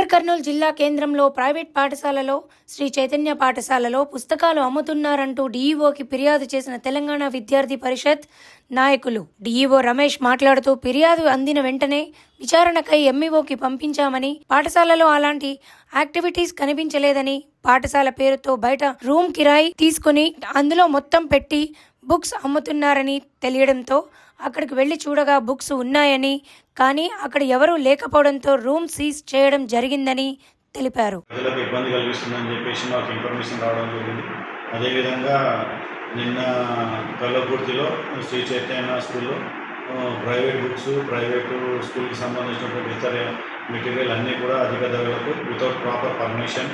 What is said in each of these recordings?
నాగర్ కర్నూలు జిల్లా కేంద్రంలో ప్రైవేట్ పాఠశాలలో శ్రీ చైతన్య పాఠశాలలో పుస్తకాలు అమ్ముతున్నారంటూ డీఈఓకి ఫిర్యాదు చేసిన తెలంగాణ విద్యార్థి పరిషత్ నాయకులు. డీఈఓ రమేష్ మాట్లాడుతూ ఫిర్యాదు అందిన వెంటనే విచారణకై ఎంఈఓకి పంపించామని, పాఠశాలలో అలాంటి యాక్టివిటీస్ కనిపించలేదని, పాఠశాల పేరుతో బయట రూమ్ కిరాయి తీసుకుని అందులో మొత్తం పెట్టి బుక్స్ అమ్ముతున్నారని తెలియడంతో అక్కడికి వెళ్లి చూడగా బుక్స్ ఉన్నాయని, కానీ అక్కడ ఎవరూ లేకపోవడంతో రూమ్ సీజ్ చేయడం జరిగిందని తెలిపారు. ప్రజలకు ఇబ్బంది కలిగిస్తుందని చెప్పేసి మాకు ఇన్ఫర్మేషన్ రావడం జరిగింది. అదేవిధంగా నిన్న కల్లకుర్తిలో శ్రీ చైతన్య స్కూల్లో ప్రైవేట్ బుక్స్, ప్రైవేటు స్కూల్కి సంబంధించినటువంటి ఇతర మెటీరియల్ అన్నీ కూడా అధిక ధరలకు వితౌట్ ప్రాపర్ పర్మిషన్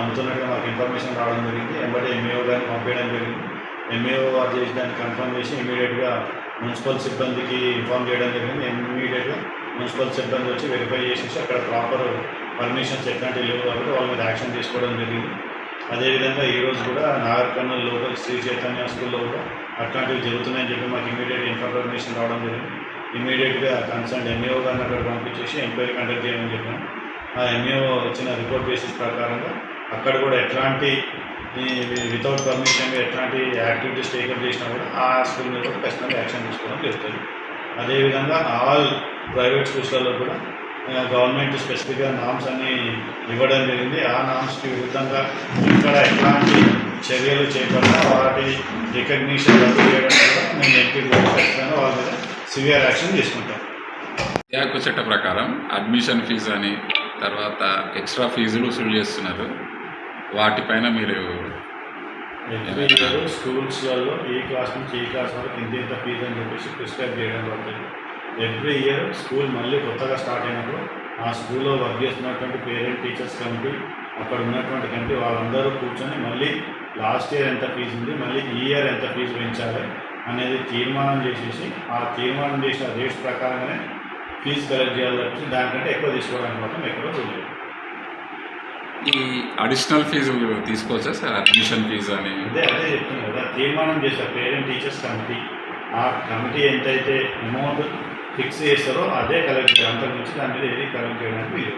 అమ్ముతున్నట్టుగా మాకు ఇన్ఫర్మేషన్ రావడం జరిగింది. ఎంబడే ఎంఈఓ గారిని పంపించడం జరిగింది. ఎంఈఓ వారు చేసి దాన్ని కన్ఫర్మ్ చేసి ఇమీడియట్గా మున్సిపల్ సిబ్బందికి ఇన్ఫార్మ్ చేయడం జరిగింది. ఇమీడియట్గా మున్సిపల్ సిబ్బంది వచ్చి వెరిఫై చేసేసి అక్కడ ప్రాపర్ పర్మిషన్స్ ఎట్లాంటివి లేవు కాబట్టి వాళ్ళ మీద యాక్షన్ తీసుకోవడం జరిగింది. అదేవిధంగా ఈరోజు కూడా నాగర్ కర్నూలు లోకల్ శ్రీ చైతన్య స్కూల్లో కూడా అట్లాంటివి జరుగుతున్నాయని చెప్పి మాకు ఇమీడియట్ ఇన్ఫర్మేషన్ రావడం జరిగింది. ఇమీడియట్గా కన్సర్న్ ఎంఈఓ గారిని అక్కడ పంపించేసి ఎంక్వైరీ కండక్ట్ చేయమని చెప్పాను. ఆ ఎంఈఓ ఇచ్చిన రిపోర్ట్ బేసిస్ ప్రకారంగా అక్కడ కూడా ఎట్లాంటి వితౌట్ పర్మిషన్ ఎట్లాంటి యాక్టివిటీస్ టేకప్ చేసినా కూడా ఆ స్కూల్ మీద కూడా ఖచ్చితంగా యాక్షన్ తీసుకోవడం జరుగుతుంది. అదేవిధంగా ఆల్ ప్రైవేట్ స్కూల్స్లలో కూడా గవర్నమెంట్ స్పెసిఫిక్గా నామ్స్ అన్నీ ఇవ్వడం జరిగింది. ఆ నామ్స్కి విరుద్ధంగా ఇక్కడ ఎట్లాంటి చర్యలు చేపట్టినా వాటి రికగ్నిషన్ రద్దు చేయడం కూడా మేము ఎంపీ ఖచ్చితంగా వాళ్ళ మీద సివియర్ యాక్షన్ తీసుకుంటాం. యాకు చట్ట ప్రకారం అడ్మిషన్ ఫీజు అని తర్వాత ఎక్స్ట్రా ఫీజులు వసూలు చేస్తున్నారు. వాటిపైన మీరు స్కూల్స్లలో ఈ క్లాస్ నుంచి ఈ క్లాస్ వరకు ఇంత ఫీజు అని చెప్పేసి ప్రిస్క్రైబ్ చేయడం జరుగుతుంది. ఎవ్రీ ఇయర్ స్కూల్ మళ్ళీ కొత్తగా స్టార్ట్ అయినప్పుడు ఆ స్కూల్లో వర్క్ చేస్తున్నటువంటి పేరెంట్ టీచర్స్ కమిటీ, అక్కడ ఉన్నటువంటి కమిటీ వాళ్ళందరూ కూర్చొని మళ్ళీ లాస్ట్ ఇయర్ ఎంత ఫీజు ఉంది, మళ్ళీ ఈ ఇయర్ ఎంత ఫీజు పెంచాలి అనేది తీర్మానం చేసేసి ఆ తీర్మానం చేసిన రేట్స్ ప్రకారంగానే ఫీజు కలెక్ట్ చేయాలి తప్పించి దానికంటే ఎక్కువ తీసుకోవడానికి మాత్రం ఎక్కడో చూడలేదు. ఈ అడిషనల్ ఫీజులు తీసుకోవచ్చా సార్? అడ్మిషన్ ఫీజు అని అదే చెప్తున్నాను కదా, తీర్మానం చేశారు పేరెంట్ టీచర్స్ కమిటీ. ఆ కమిటీ ఎంతైతే అమౌంట్ ఫిక్స్ చేస్తారో అదే కలెక్ట్ చేయాలి. అంతకు మించి దాని మీద ఏది కలెక్ట్ చేయడానికి వీలు.